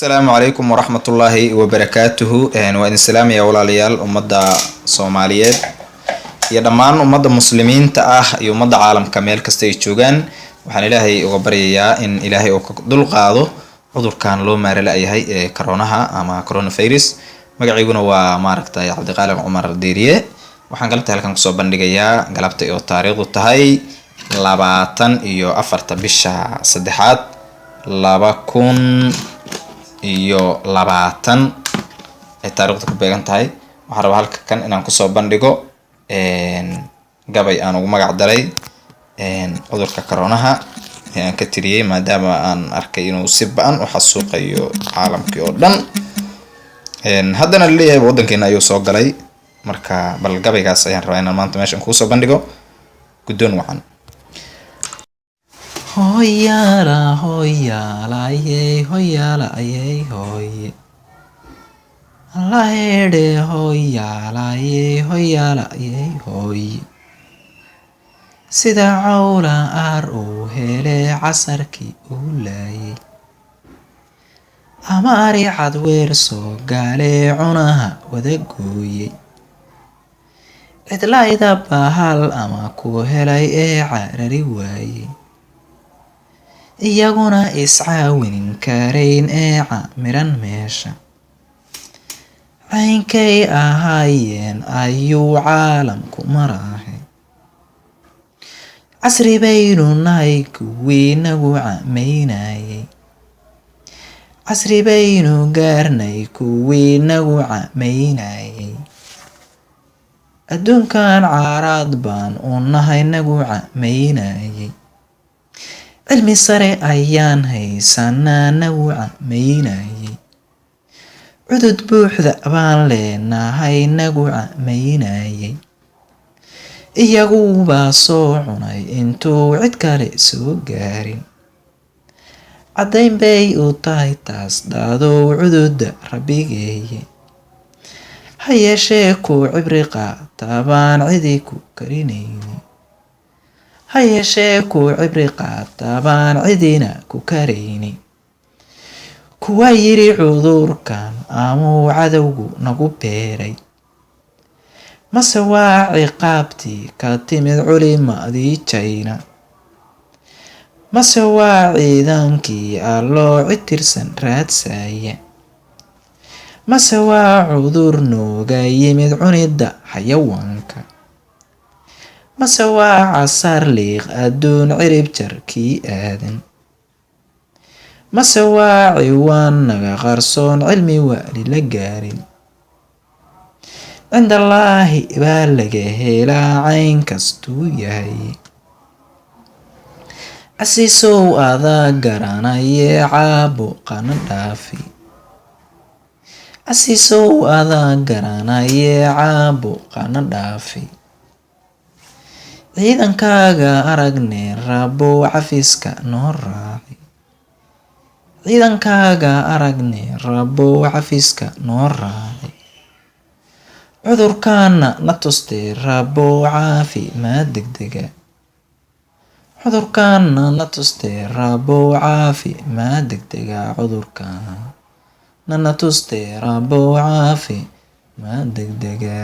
السلام عليكم ورحمة الله وبركاته. وإن السلام يا ولاليال أمدا صوماليات يا دمان أمدا مسلمين تأه يا أمدا عالم كامل كستي جوجان وحن إلهي وبريا إن إلهي دول قاضو عذر كان لو مار لا هي كورونها أما كورونا فيروس مقعيقنا وماركتا يا عبد القادر عمر ديريه waxaan galabta halkan kusoo bandhigayaa galabta iyo taariikhdu tahay 24 bisha saddexaad 2020 ay taariikhdu ku beegan tahay. waxaan rabaa halkan inaan kusoo bandhigo gabay aan ugu magac daray cudurka corona aan ka tiriyay maadaama aan arkay inuu si ba'an u xasuuqayo caalamkii oo dhan haddana leeyahay wadankeena ayuu soo galay. marka bal gabaygaas ayaan rabaa inaan maanta meeshan ku soo bandhigo guddoon wacan. Hoyala hoyala ye hoyala ye hoye la hede hoyala ye hoyala ye hoye sida cawla ar u hele casarkii u laayay ama ari cad weer soo gaale cunaha wada gooyay cidlayda bahal ama ku helay ee carari waayey iyaguna iscaawin karayn ee camiran meesha caynkay ahaayeen ayuu caalamku maraahay casri baynu nahay kuwii nagu camaynayay casri baynu gaarnay kuwii nagu camaynayay adduunkan caaraad baan u nahay nagu camaynayay cilmi sare ayaan haysanaa nagu camaynayay cudud buuxda baan leenahay nagu camaynayay iyagubaa soo cunay intuu cid kale soo gaarin caddayn bay u tahay taas dhaadow cududa rabbigeeye ha yeeshee ku cibri qaata baan cidi ku karinayni ha yeeshee ku cibri qaata baan cidina ku karayni kuwa yiri cudurkan amuu cadowgu nagu beeray mase waa ciqaabtii ka timid culimadii jayna mase waa ciidankii alloo cid tirsan raadsaya mase waa cudur nooga yimid cunidda xayawaanka mase waa casar liiq adduun cirib jarkii aadan mase waa ciwaan naga qarsoon cilmi waali la gaarin cindallaahi baa laga helaa cayn kastuu yahay casiisow adaa garanayee caabuqana dhaafi casiisow adaa garanayee caabuqana dhaafi ciidankaaga aragne rabow cafiska noo raaci ciidankaaga aragne rabow cafiska noo raaci cudurkaana na tustee rabow caafimaad degdega cudurkaana na tustee rabow caafimaad degdega cudurkaana na tustee rabow caafimaad degdega.